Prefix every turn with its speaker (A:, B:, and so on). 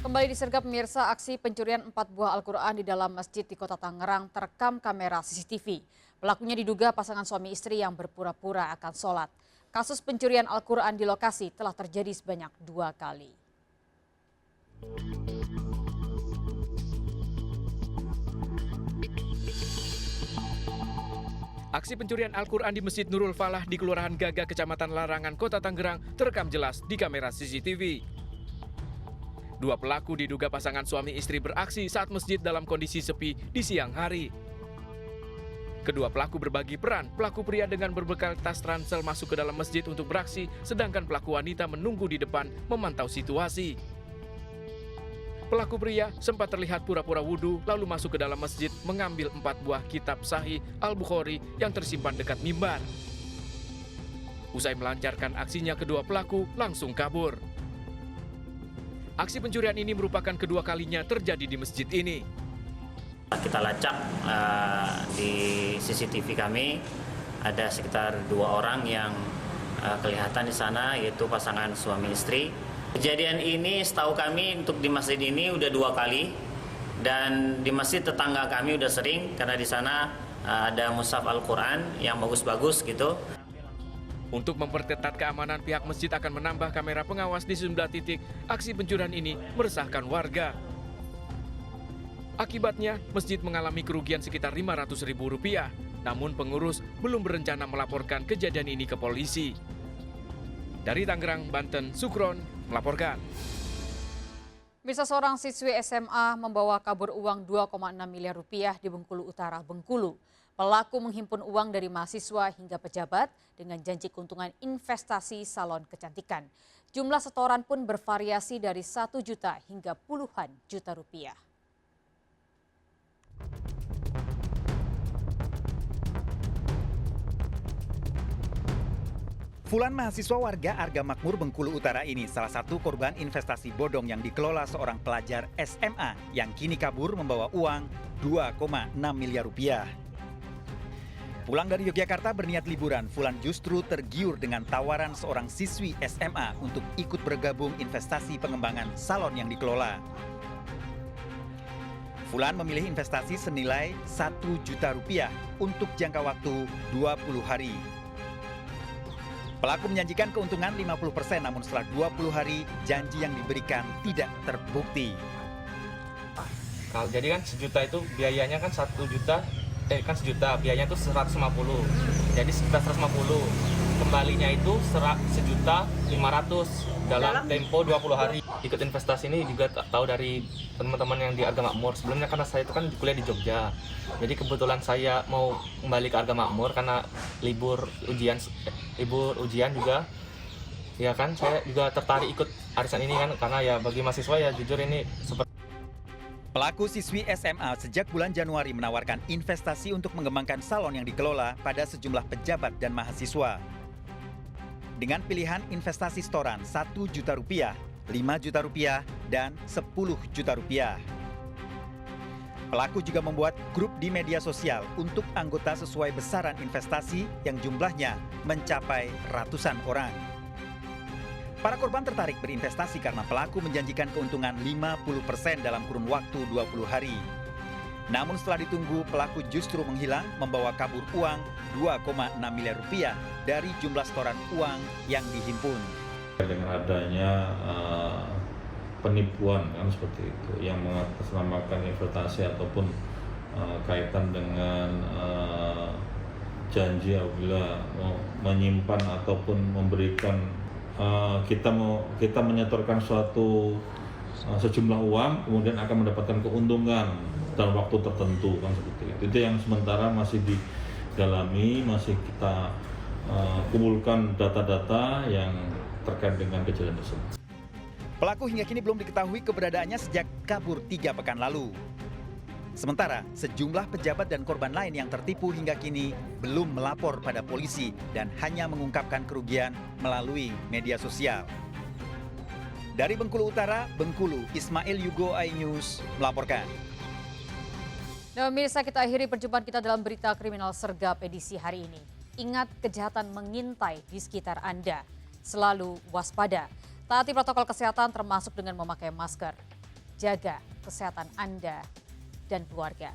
A: Kembali disergap pemirsa, aksi pencurian 4 buah Al-Quran di dalam masjid di Kota Tangerang terekam kamera CCTV. Pelakunya diduga pasangan suami istri yang berpura-pura akan sholat. Kasus pencurian Al-Quran di lokasi telah terjadi sebanyak 2 kali.
B: Aksi pencurian Al-Quran di Masjid Nurul Falah di Kelurahan Gagah, Kecamatan Larangan, Kota Tangerang terekam jelas di kamera CCTV. 2 pelaku diduga pasangan suami istri beraksi saat masjid dalam kondisi sepi di siang hari. Kedua pelaku berbagi peran, pelaku pria dengan berbekal tas ransel masuk ke dalam masjid untuk beraksi, sedangkan pelaku wanita menunggu di depan memantau situasi. Pelaku pria sempat terlihat pura-pura wudhu lalu masuk ke dalam masjid mengambil 4 buah kitab Sahih Al-Bukhari yang tersimpan dekat mimbar. Usai melancarkan aksinya, kedua pelaku langsung kabur. Aksi pencurian ini merupakan kedua kalinya terjadi di masjid ini.
C: Kita lacak di CCTV kami, ada sekitar 2 orang yang kelihatan di sana, yaitu pasangan suami istri. Kejadian ini setahu kami untuk di masjid ini udah 2 kali, dan di masjid tetangga kami udah sering karena di sana ada mushaf Al-Quran yang bagus-bagus gitu.
B: Untuk memperketat keamanan, pihak masjid akan menambah kamera pengawas di sejumlah titik. Aksi pencurian ini meresahkan warga. Akibatnya, masjid mengalami kerugian sekitar Rp500.000. Namun pengurus belum berencana melaporkan kejadian ini ke polisi. Dari Tangerang, Banten, Sukron melaporkan.
A: Bisa seorang siswi SMA membawa kabur uang Rp2,6 miliar di Bengkulu Utara, Bengkulu. Pelaku menghimpun uang dari mahasiswa hingga pejabat dengan janji keuntungan investasi salon kecantikan. Jumlah setoran pun bervariasi dari 1 juta hingga puluhan juta rupiah.
D: Fulan, mahasiswa warga Arga Makmur, Bengkulu Utara ini salah satu korban investasi bodong yang dikelola seorang pelajar SMA yang kini kabur membawa uang Rp2,6 miliar. Pulang dari Yogyakarta berniat liburan, Fulan justru tergiur dengan tawaran seorang siswi SMA untuk ikut bergabung investasi pengembangan salon yang dikelola. Fulan memilih investasi senilai Rp1 juta untuk jangka waktu 20 hari. Pelaku menjanjikan keuntungan 50%, namun setelah 20 hari janji yang diberikan tidak terbukti.
E: Jadi kan sejuta itu biayanya kan 1 juta, kan sejuta, biayanya itu 150. Jadi sekitar 150. Kembalinya itu 1.500.000 dalam tempo 20 hari. Ikut investasi ini juga tahu dari teman-teman yang di Arga Makmur. Sebelumnya karena saya itu kan kuliah di Jogja. Jadi kebetulan saya mau kembali ke Arga Makmur karena libur ujian juga. Ya kan, saya juga tertarik ikut arisan ini kan karena ya bagi mahasiswa ya jujur ini seperti.
D: Pelaku siswi SMA sejak bulan Januari menawarkan investasi untuk mengembangkan salon yang dikelola pada sejumlah pejabat dan mahasiswa. Dengan pilihan investasi setoran Rp1 juta, Rp5 juta, dan Rp10 juta. Pelaku juga membuat grup di media sosial untuk anggota sesuai besaran investasi yang jumlahnya mencapai ratusan orang. Para korban tertarik berinvestasi karena pelaku menjanjikan keuntungan 50% dalam kurun waktu 20 hari. Namun setelah ditunggu, pelaku justru menghilang membawa kabur uang Rp2,6 miliar dari jumlah setoran uang yang dihimpun.
F: Dengan adanya penipuan kan seperti itu yang mengatasnamakan investasi ataupun kaitan dengan janji apabila menyimpan ataupun memberikan kita menyetorkan sejumlah uang kemudian akan mendapatkan keuntungan dalam waktu tertentu kan seperti itu. Itu yang sementara masih didalami, masih kita kumpulkan data-data yang terkait dengan kejadian tersebut.
D: Pelaku hingga kini belum diketahui keberadaannya sejak kabur 3 pekan lalu. Sementara sejumlah pejabat dan korban lain yang tertipu hingga kini belum melapor pada polisi dan hanya mengungkapkan kerugian melalui media sosial. Dari Bengkulu Utara, Bengkulu, Ismail Yugo, iNews melaporkan.
A: Dan pemirsa, kita akhiri perjumpaan kita dalam berita kriminal sergap edisi hari ini. Ingat, kejahatan mengintai di sekitar Anda. Selalu waspada. Taati protokol kesehatan termasuk dengan memakai masker. jaga kesehatan Anda dan keluarga.